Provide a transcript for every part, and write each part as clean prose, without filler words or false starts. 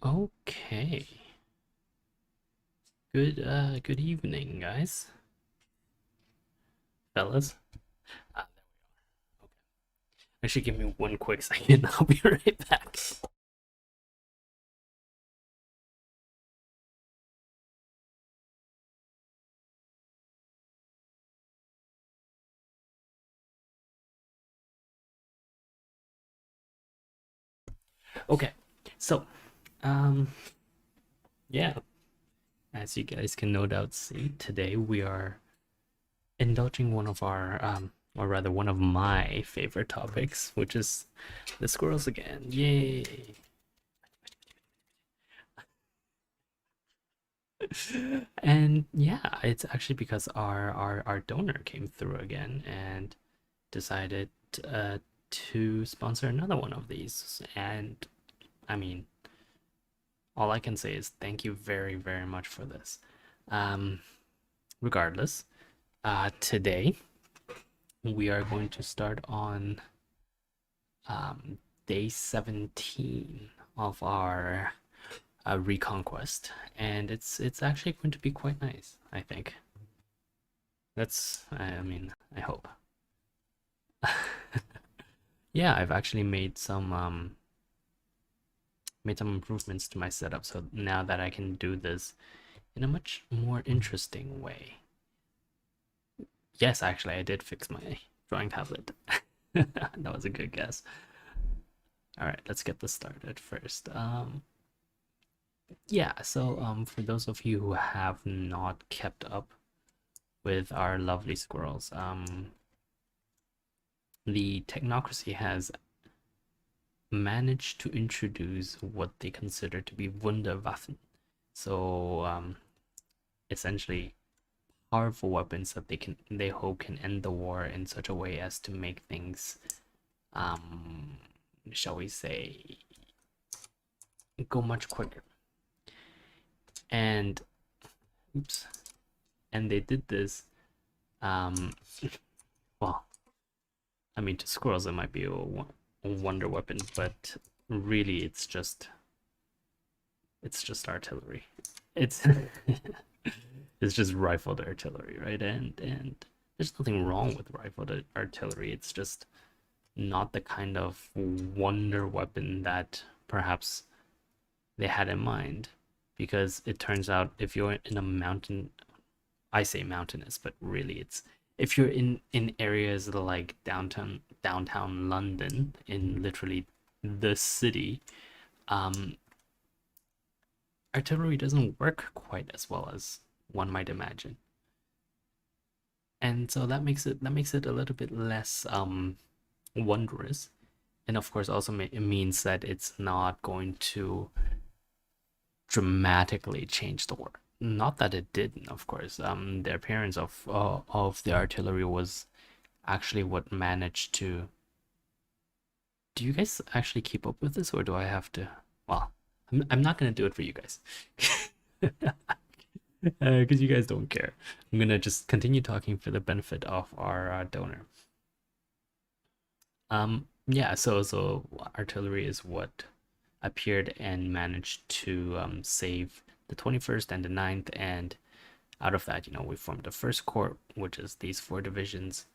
Okay. Good evening, guys. Fellas. There we are. Okay. Actually, give me one quick second. I'll be right back. Okay. So, um, yeah, as you guys can no doubt see, today we are indulging one of our, or rather, one of my favorite topics, which is the squirrels again. Yay! And yeah, it's actually because our donor came through again and decided uh, to sponsor another one of these. And I mean, all I can say is thank you very, very much for this. Um, Regardless, today we are going to start on day 17 of our reconquest, and it's actually going to be quite nice. I think I mean, I hope. Yeah, I've actually made some improvements to my setup, so now that I can do this in a much more interesting way. Yes, actually, I did fix my drawing tablet. That was a good guess. All right, let's get this started first. Yeah, so for those of you who have not kept up with our lovely squirrels, the technocracy has managed to introduce what they consider to be Wunderwaffen. So essentially powerful weapons that they hope can end the war in such a way as to make things um shall we say go much quicker. And oops, and they did this um well, I mean, to squirrels it might be a wonder weapon, but really it's just artillery. It's it's just rifled artillery, right? And there's nothing wrong with rifled artillery. It's just not the kind of wonder weapon that perhaps they had in mind, because it turns out if you're in a mountain, I say mountainous, but really it's if you're in areas like downtown London, in literally the city, um, artillery doesn't work quite as well as one might imagine, and so that makes it a little bit less wondrous, and of course also it means that it's not going to dramatically change the war. Not that it didn't, of course. The appearance of the artillery was actually what managed to. Do you guys actually keep up with this, or do I have to? Well, I'm not gonna do it for you guys, because you guys don't care. I'm gonna just continue talking for the benefit of our donor. Yeah. So artillery is what appeared and managed to save the 21st and the 9th, and out of that, we formed the first corps, which is these four divisions.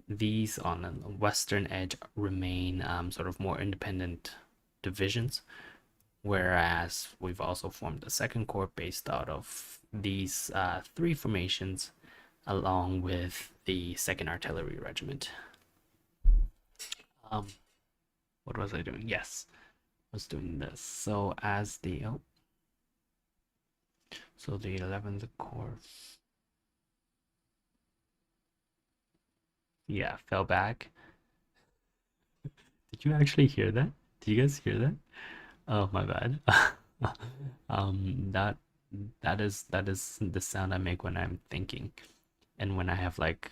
These on the western edge remain sort of more independent divisions, whereas we've also formed the second corps based out of these three formations, along with the second artillery regiment. Um, what was I doing? Yes, I was doing this. So the 11th corps, yeah, fell back. Did you actually hear that? Did you guys hear that? Oh, my bad. That that is the sound I make when I'm thinking, and when I have like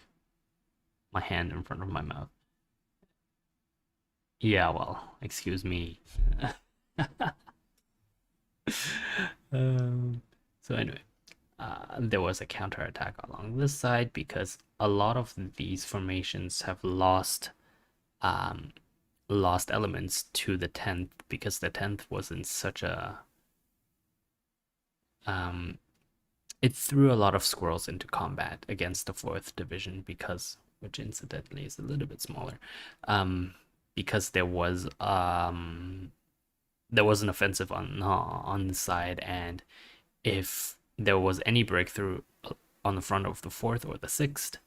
my hand in front of my mouth. Yeah, well, excuse me. Um, so anyway, there was a counterattack along this side because a lot of these formations have um lost elements to the 10th, because the 10th was in such a um, it threw a lot of squirrels into combat against the fourth division because, which incidentally is a little bit smaller, um, because there was an offensive on the side, and if there was any breakthrough on the front of the fourth or the sixth,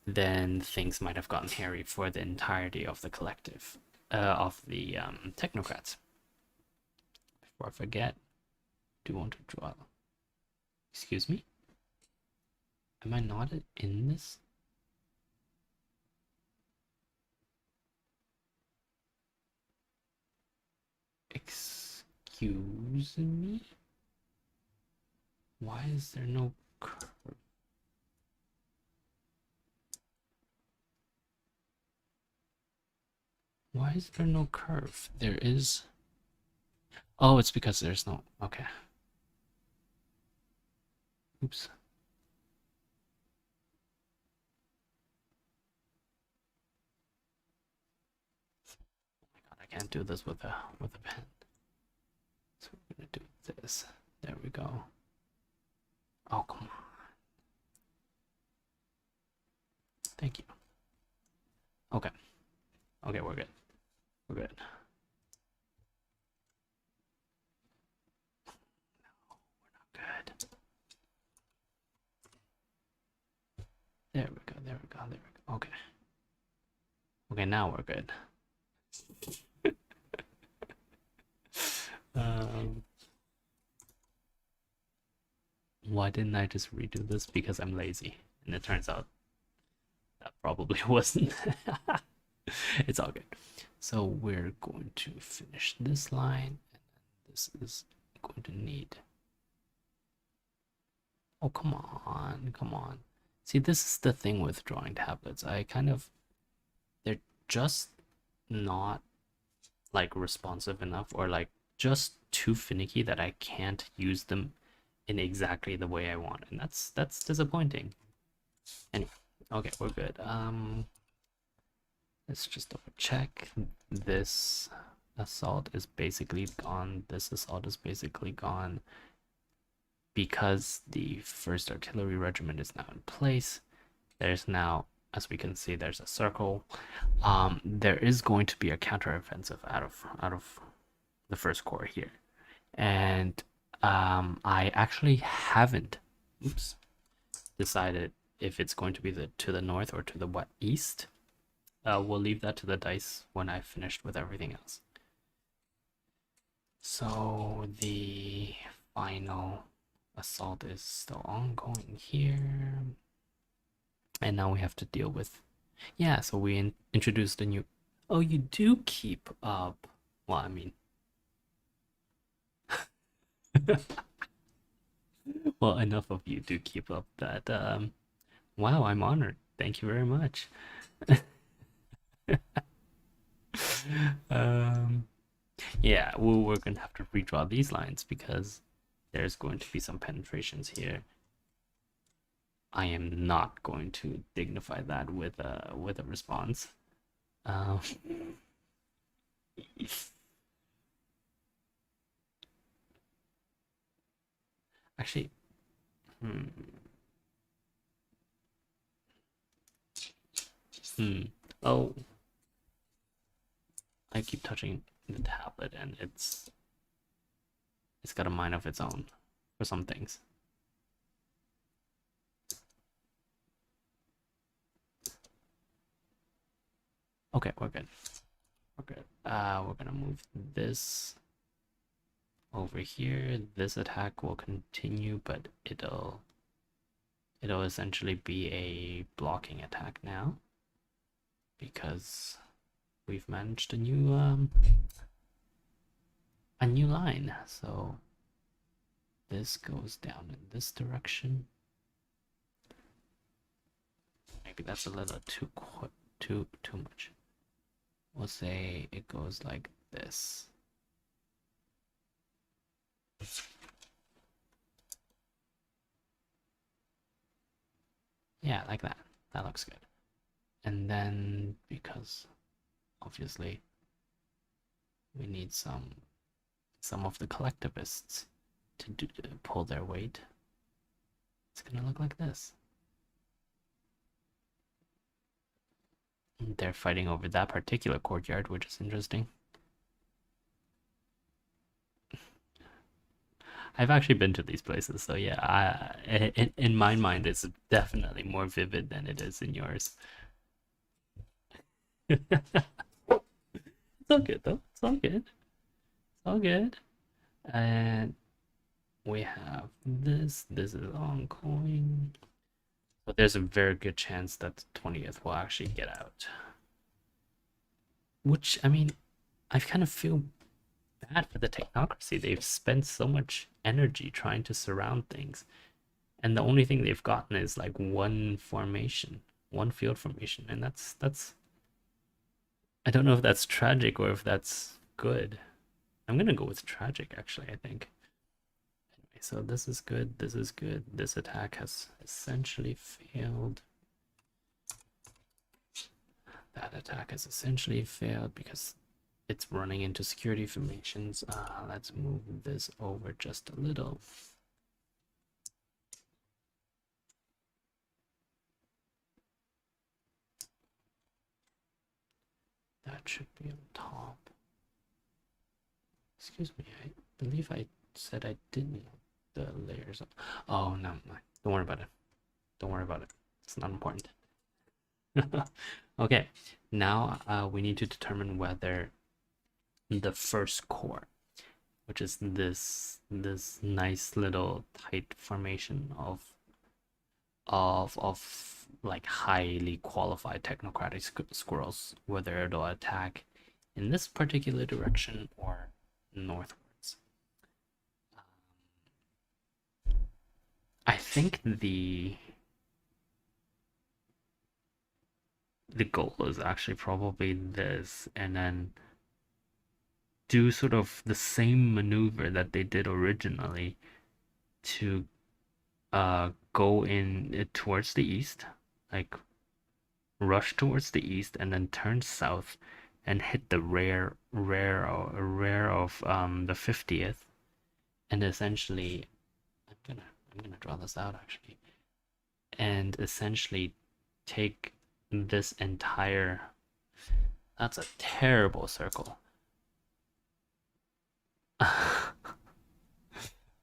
then things might have gotten hairy for the entirety of the collective of the technocrats. Before I forget, do you want to draw? Excuse me? Am I not in this? Excuse me? Why is there no curve? Why is there no curve? There is. Oh, it's because there's no. Okay. Oops. Oh my god, I can't do this with a pen. So we're gonna do this. There we go. Oh, come on. Thank you. Okay. Okay, we're good. We're good. No, we're not good. There we go. There we go. There we go. Okay. Okay, now we're good. um, why didn't I just redo this? Because I'm lazy. And it turns out that probably wasn't. It's all good. So we're going to finish this line, and then this is going to need. Oh, come on, come on. See, this is the thing with drawing tablets. They're just not like responsive enough, or like just too finicky that I can't use them in exactly the way I want, and that's disappointing. Anyway, okay, we're good. Let's just double check. This assault is basically gone. This assault is basically gone because the first artillery regiment is now in place. There's now, as we can see, there's a circle. There is going to be a counteroffensive out of the first corps here, and I actually haven't, oops, decided if it's going to be to the north or to the east. We'll leave that to the dice when I've finished with everything else. So the final assault is still ongoing here. And now we have to deal with. Yeah, so we introduced a new. Oh, you do keep up. Well, I mean. Well, enough of you do keep up that. Wow, I'm honored. Thank you very much. um, yeah, we're gonna have to redraw these lines because there's going to be some penetrations here. I am not going to dignify that with a response. Um, actually, hmm, hmm. Oh, I keep touching the tablet, and it's got a mind of its own for some things. Okay, we're good. We're good. We're gonna move this over here. This attack will continue, but it'll essentially be a blocking attack now because we've managed a new line. So this goes down in this direction. Maybe that's a little too much. We'll say it goes like this. Yeah, like that. That looks good. And then because obviously we need some of the collectivists to pull their weight, it's gonna look like this. They're fighting over that particular courtyard, which is interesting. I've actually been to these places, so yeah, in my mind, it's definitely more vivid than it is in yours. It's all good though. It's all good. It's all good. And we have this. This is ongoing. But there's a very good chance that the 20th will actually get out. Which, I mean, I kind of feel bad for the technocracy. They've spent so much energy trying to surround things, and the only thing they've gotten is like one formation, one field formation, and that's. I don't know if that's tragic or if that's good. I'm gonna go with tragic, actually, I think. Anyway, so this is good, this is good. This attack has essentially failed. That attack has essentially failed because it's running into security formations. Let's move this over just a little. That should be on top. Excuse me, I believe I said I didn't the layers up. Oh, no, no, don't worry about it. Don't worry about it. It's not important. Okay, now we need to determine whether the first core, which is this nice little tight formation of like highly qualified technocratic squirrels, whether it'll attack in this particular direction or northwards. I think the goal is actually probably this, and then do sort of the same maneuver that they did originally to go in towards the east, like rush towards the east and then turn south and hit the rear of the 50th, and essentially I'm gonna draw this out actually, and essentially take this entire, that's a terrible circle.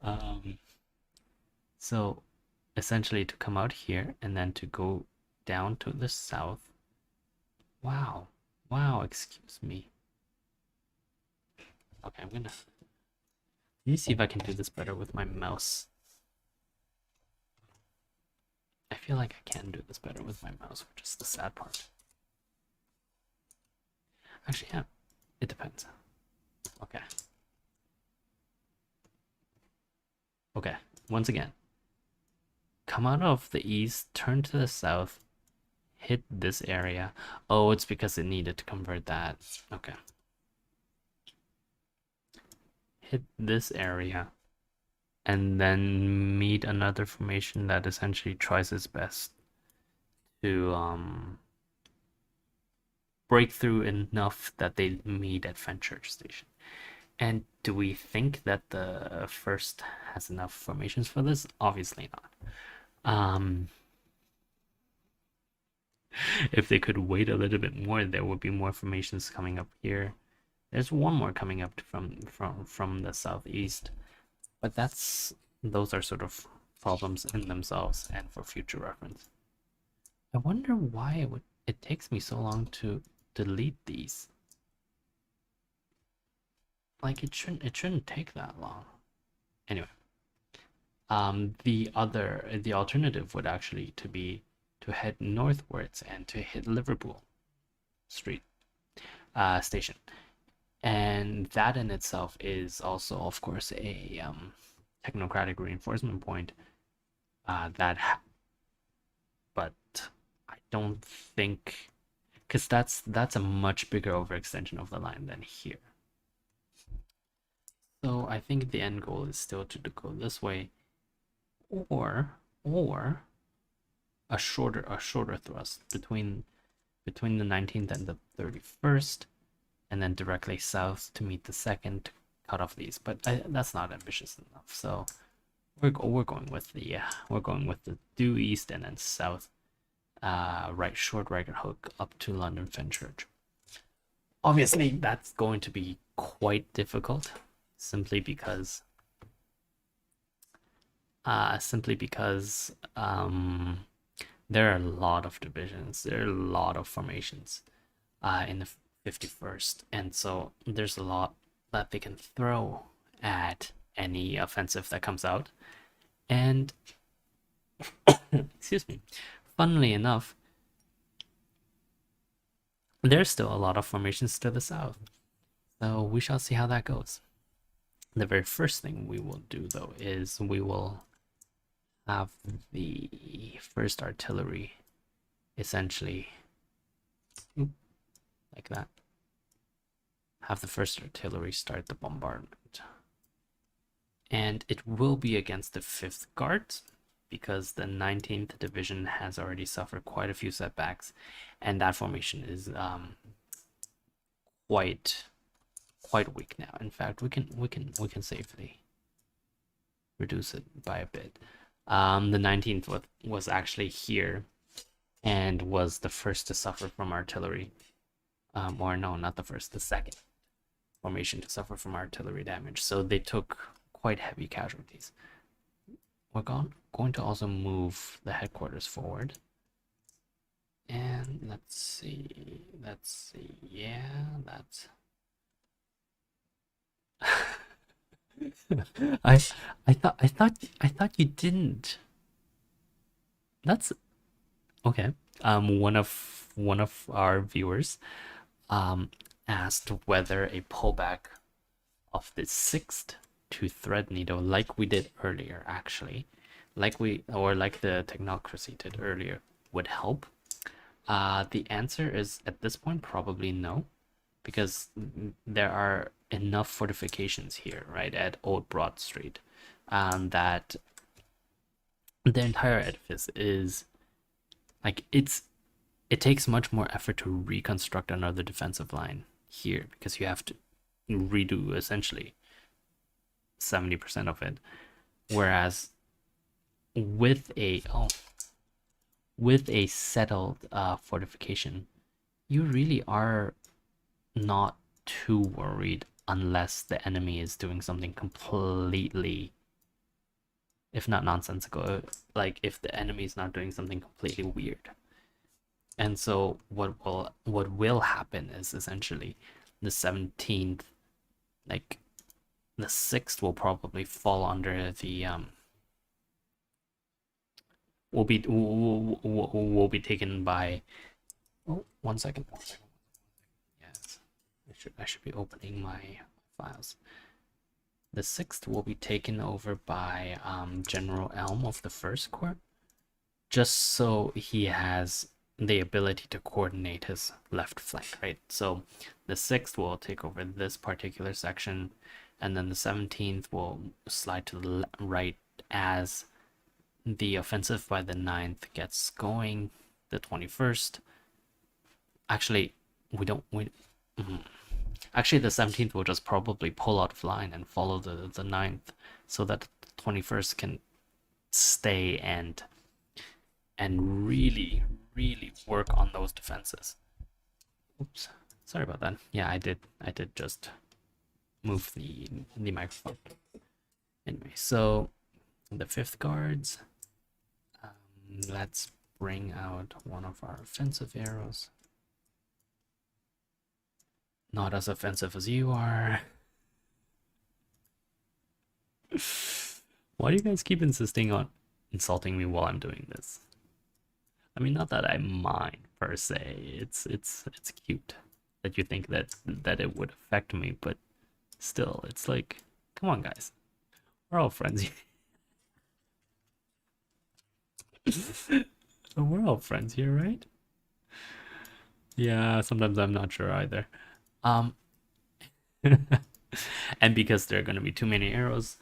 um so essentially to come out here and then to go down to the south. Wow. Wow, excuse me. Okay, let me see if I can do this better with my mouse. I feel like I can do this better with my mouse, which is the sad part. Actually, yeah, it depends. Okay. Okay, once again. Come out of the east, turn to the south, hit this area. Oh, it's because it needed to convert that. Okay. Hit this area, and then meet another formation that essentially tries its best to break through enough that they meet at Fenchurch Station. And do we think that the first has enough formations for this? Obviously not. If they could wait a little bit more, there would be more formations coming up here. There's one more coming up from the southeast, but those are sort of problems in themselves and for future reference. I wonder why it takes me so long to delete these. Like it shouldn't take that long. Anyway, the alternative would actually to be to head northwards and to hit Liverpool Street station, and that in itself is also, of course, a technocratic reinforcement point. But I don't think, because that's a much bigger overextension of the line than here. So I think the end goal is still to go this way, or a shorter thrust between the 19th and the 31st, and then directly south to meet the 2nd, cut off these, but that's not ambitious enough. So we're going with the due east and then south, right short right hook up to London Fenchurch. Obviously, that's going to be quite difficult, simply because there are a lot of divisions, there are a lot of formations in the 51st, and so there's a lot that they can throw at any offensive that comes out. And excuse me, funnily enough, there's still a lot of formations to the south, so we shall see how that goes. The very first thing we will do, though, is we will have the first artillery essentially like that. Have the first artillery start the bombardment. And it will be against the 5th Guards, because the 19th Division has already suffered quite a few setbacks, and that formation is quite weak now. In fact, we can safely reduce it by a bit. The 19th was actually here and was the first to suffer from artillery. Or no, not the first, the second formation to suffer from artillery damage. So they took quite heavy casualties. We're going to also move the headquarters forward. And let's see. Yeah, that's I thought you didn't. That's okay. One of our viewers asked whether a pullback of the 6th to Threadneedle, like we did earlier, actually, like the Technocracy did earlier, would help. The answer is, at this point, probably no, because there are enough fortifications here, right, at Old Broad Street, that the entire edifice is like it takes much more effort to reconstruct another defensive line here, because you have to redo essentially 70% of it, whereas with a settled fortification, you really are not too worried, unless the enemy is doing something completely, if not nonsensical, like if the enemy is not doing something completely weird. And so what will happen is essentially the 17th, like the 6th, will probably fall under the will be taken by. Oh, 1 second. Yes, I should be opening my files. The 6th will be taken over by General Elm of the 1st Corps, just so he has the ability to coordinate his left flank, right? So the 6th will take over this particular section, and then the 17th will slide to the right as the offensive by the 9th gets going. The 21st, actually, actually the 17th will just probably pull out of line and follow the 9th, so that the 21st can stay and really work on those defenses. Oops, sorry about that. Yeah, I did just move the microphone. Anyway, so the 5th Guards, let's bring out one of our offensive arrows. Not as offensive as you are. Why do you guys keep insisting on insulting me while I'm doing this? I mean, not that I mind per se. It's cute that you think that it would affect me, but still, it's like, come on, guys, we're all friends. We're all friends here, right? Yeah, sometimes I'm not sure either. Um, and because there are gonna be too many arrows,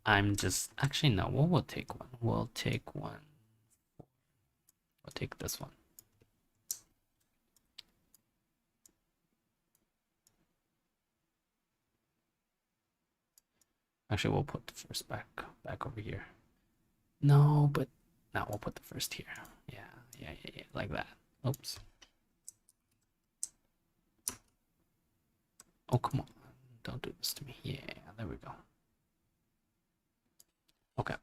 I'm just actually no. We'll take one. We'll take this one. Actually, we'll put the first back over here. No, but now we'll put the first here. Yeah, like that. Oops. Oh, come on. Don't do this to me. Yeah, there we go. Okay.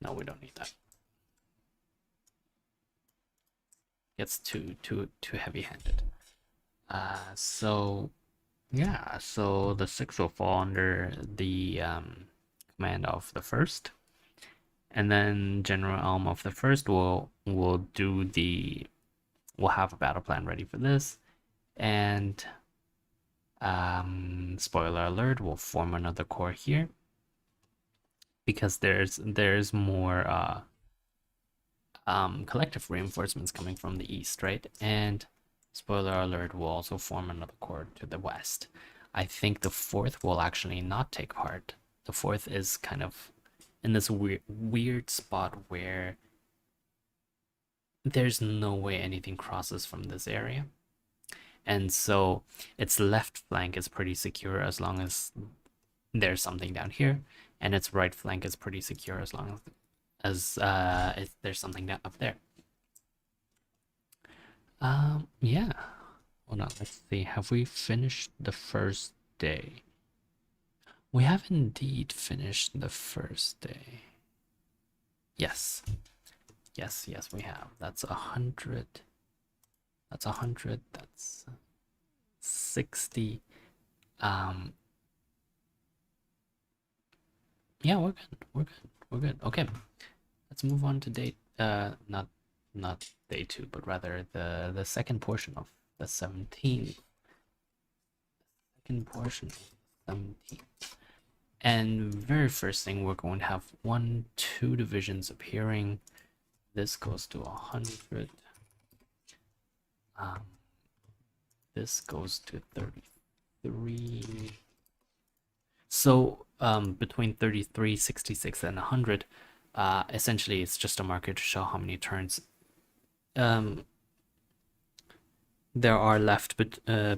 No, we don't need that. Gets too heavy-handed. So yeah, so the 6 will fall under the command of the first, and then General Elm of the first will do the we'll have a battle plan ready for this, and spoiler alert, we'll form another corps here because there's more collective reinforcements coming from the east, right? And spoiler alert, we'll also form another corps to the west. I think the fourth will actually not take part. The fourth is kind of in this weird spot where there's no way anything crosses from this area. And so its left flank is pretty secure as long as there's something down here, and its right flank is pretty secure as long as there's something up there. Yeah. Hold on, let's see. Have we finished the first day? We have indeed finished the first day. Yes. Yes, we have. That's 100. That's 100. That's 60. Yeah, we're good. Okay. Let's move on to day not day 2, but rather the second portion of the 17th. Second portion of 17th. And very first thing, we're going to have 2 divisions appearing. This goes to 100. This goes to 33. So between 33, 66, and 100, essentially it's just a marker to show how many turns there are left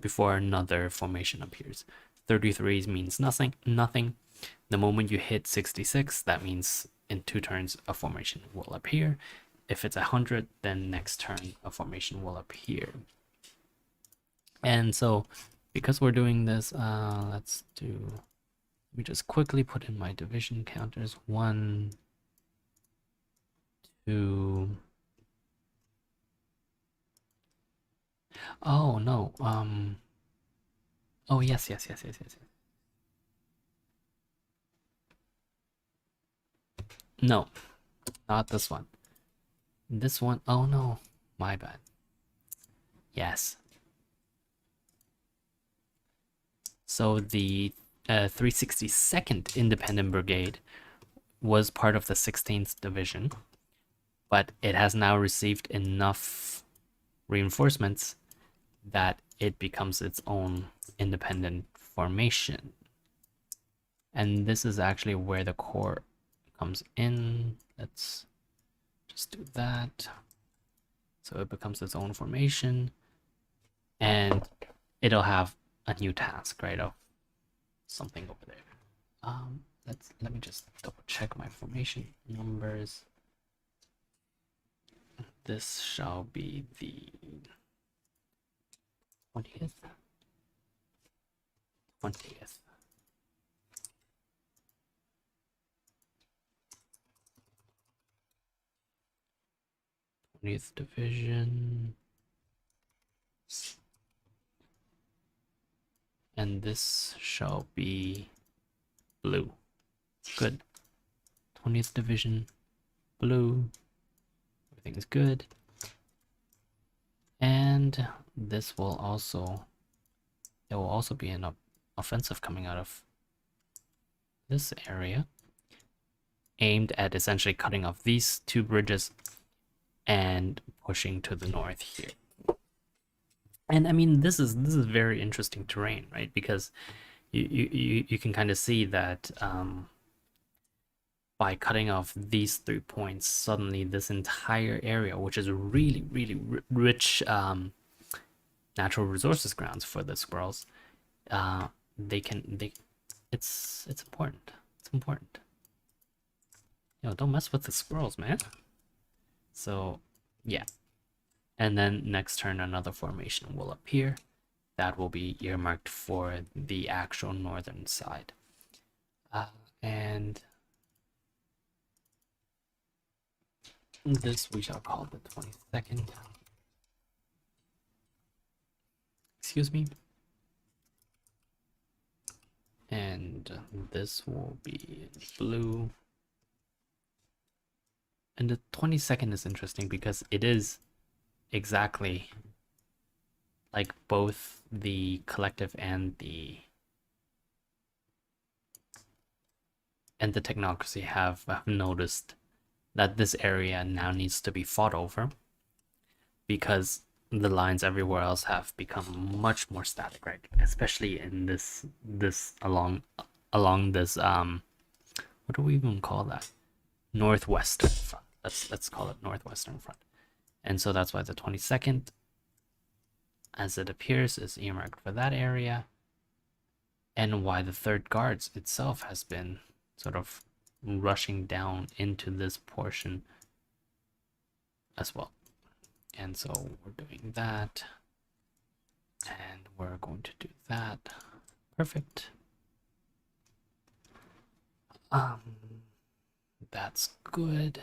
before another formation appears. 33 means nothing. The moment you hit 66, that means in 2 turns a formation will appear. If it's 100, then next turn a formation will appear. And so because we're doing this, let me just quickly put in my division counters. 1, 2. Oh no. Oh yes. No, not this one. This one. Oh no, my bad. Yes. So the 362nd Independent Brigade was part of the 16th Division, but it has now received enough reinforcements that it becomes its own independent formation. And this is actually where the corps comes in. Let's just do that. So it becomes its own formation, and it'll have a new task, right? Of something over there. Let me just double check my formation numbers. This shall be the 20th. 20th Division. And this shall be blue. Good. 20th Division, blue. Everything's good. And this will also, there will also be an offensive coming out of this area, aimed at essentially cutting off these 2 bridges and pushing to the north here. And I mean, this is very interesting terrain, right? Because you can kind of see that by cutting off these 3 points, suddenly this entire area, which is really rich natural resources grounds for the squirrels, it's important. It's important. Yo, don't mess with the squirrels, man. So, yeah. And then next turn, another formation will appear. That will be earmarked for the actual northern side. And this we shall call the 22nd. Excuse me. And this will be blue. And the 22nd is interesting because it is exactly like both the collective and the technocracy have noticed that this area now needs to be fought over because the lines everywhere else have become much more static, right? Especially in this along this what do we even call that? Northwestern front. Let's call it northwestern front. And so that's why the 22nd, as it appears, is earmarked for that area, and why the third guards itself has been sort of rushing down into this portion as well. And so we're doing that, and we're going to do that. Perfect. That's good.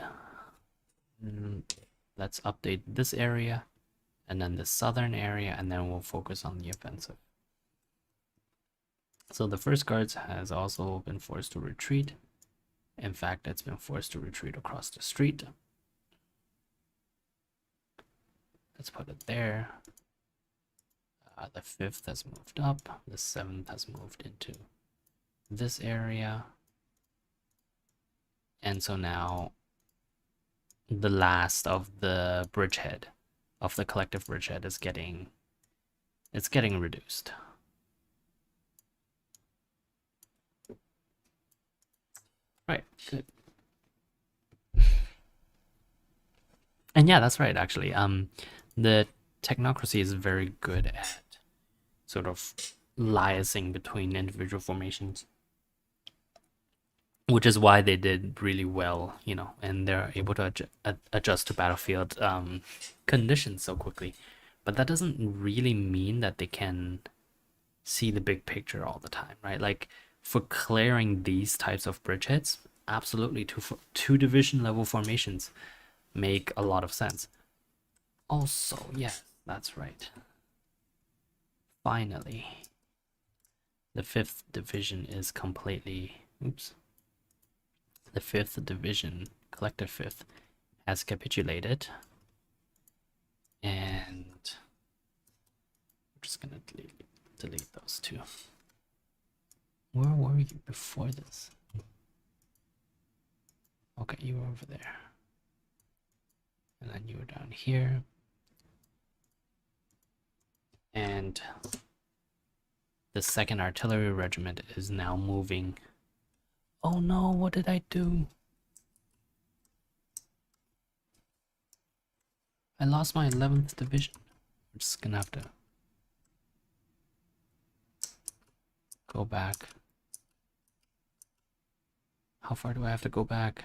Let's update this area and then the southern area, and then we'll focus on the offensive. So the first guards has also been forced to retreat. In fact, it's been forced to retreat across the street. Let's put it there. The 5th has moved up. The 7th has moved into this area. And so now the last of the bridgehead, of the collective bridgehead, is getting reduced. Right, good. And yeah, that's right, actually. The technocracy is very good at sort of liaising between individual formations, which is why they did really well, you know, and they're able to adjust to battlefield conditions so quickly. But that doesn't really mean that they can see the big picture all the time, right? Like for clearing these types of bridgeheads, absolutely two division level formations make a lot of sense. Also, yeah, that's right. Finally, the 5th division is completely, oops. The 5th division, collective 5th, has capitulated. And we're just gonna delete those two. Where were you before this? Okay, you were over there. And then you were down here. And the 2nd Artillery Regiment is now moving. Oh no, what did I do? I lost my 11th division. I'm just gonna have to go back. How far do I have to go back?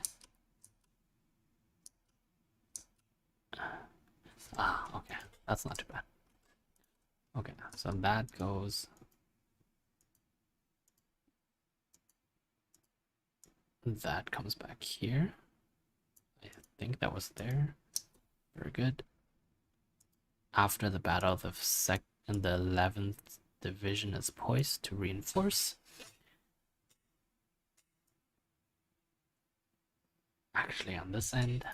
Ah, okay. That's not too bad. Okay, so that goes. That comes back here. I think that was there. Very good. After the battle, the 11th division is poised to reinforce. Actually, on this end.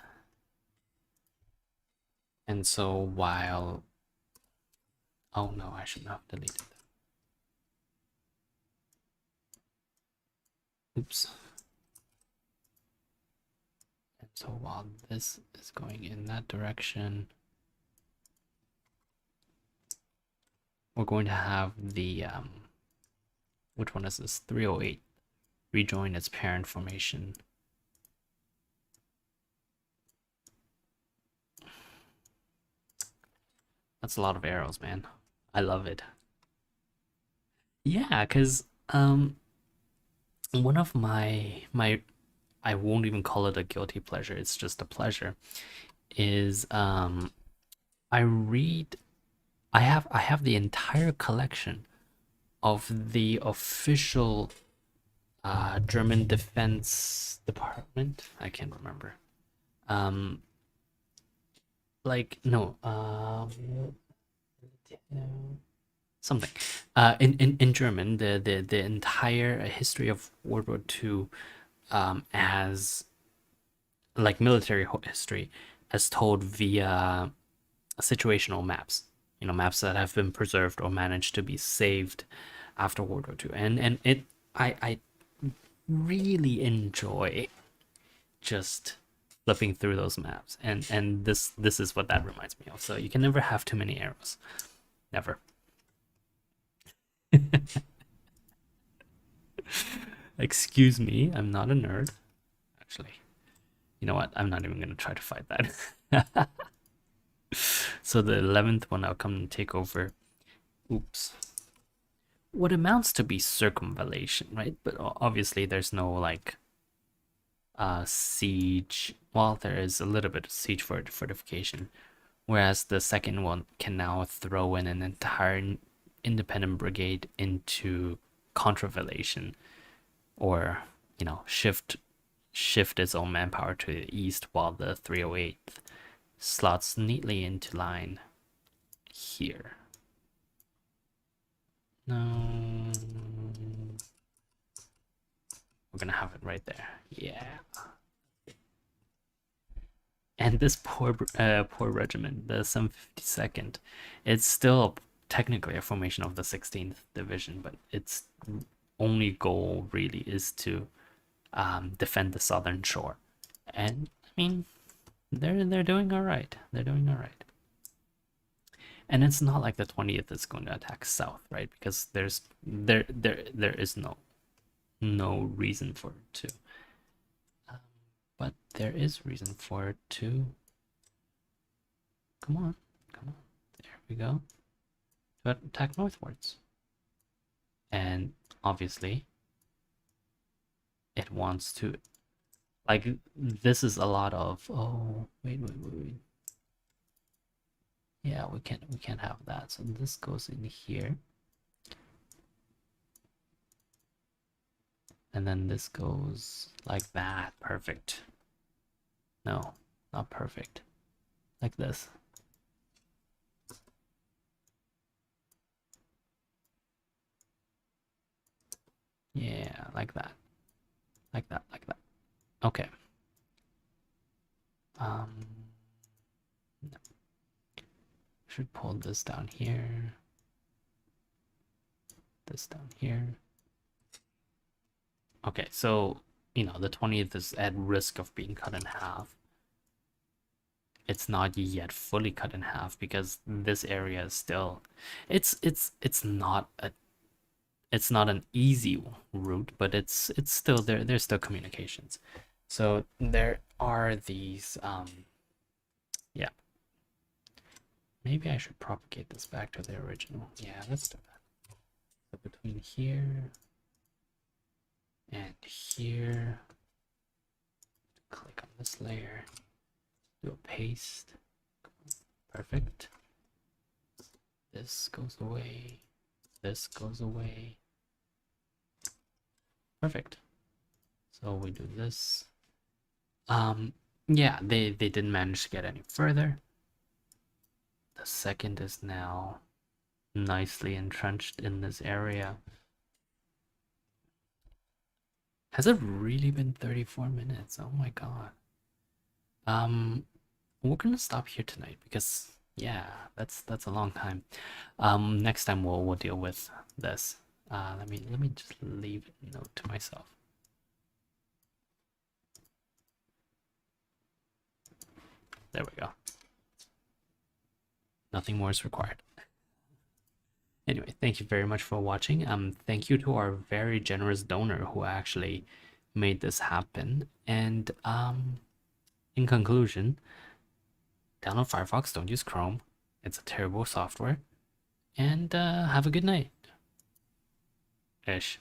And so while... Oh no, I should not have deleted them. Oops. And so while this is going in that direction, we're going to have the which one is this? 308 rejoin its parent formation. That's a lot of arrows, man. I love it. Yeah, because one of my I won't even call it a guilty pleasure, it's just a pleasure, is I read I have the entire collection of the official German Defense Department. I can't remember. Um, like no, something. In German, the entire history of World War II, as like military history, as told via situational maps. You know, maps that have been preserved or managed to be saved after World War II, and it I really enjoy just flipping through those maps, and this is what that reminds me of. So you can never have too many arrows, never. Excuse me, I'm not a nerd. Actually, you know what? I'm not even gonna try to fight that. So the 11th one, I'll come and take over. Oops. What amounts to be circumvallation, right? But obviously, there's no like siege. Well, there is a little bit of siege fortification, whereas the second one can now throw in an entire independent brigade into contravallation, or shift its own manpower to the east, while the 308th slots neatly into line here. No, we're gonna have it right there. Yeah. And this poor regiment, the 752nd, it's still technically a formation of the 16th Division, but its only goal really is to defend the southern shore. And I mean, they're doing all right. They're doing all right. And it's not like the 20th is going to attack south, right? Because there is no reason for it to. But there is reason for it to. Come on, come on. There we go. To attack northwards. And obviously, it wants to. Like, this is a lot of. Oh, wait. Yeah, we can't have that. So this goes in here. And then this goes like that. Perfect. No, not perfect. Like this. Yeah, like that. Like that, like that. Okay. No. Should pull this down here. This down here. Okay, so, the 20th is at risk of being cut in half. It's not yet fully cut in half because this area is still, it's not an easy route, but it's still there. There's still communications. So there are these yeah. Maybe I should propagate this back to the original. Yeah, let's do that. So between here and here, click on this layer, do a paste. Perfect. This goes away. This goes away. Perfect. So we do this. Yeah, they didn't manage to get any further. The second is now nicely entrenched in this area. Has it really been 34 minutes? Oh my god. We're gonna stop here tonight because yeah, that's a long time. Next time we'll deal with this. Let me just leave a note to myself. There we go. Nothing more is required. Anyway, thank you very much for watching. Thank you to our very generous donor who actually made this happen. And in conclusion, download Firefox, don't use Chrome. It's a terrible software. And have a good night. Ish.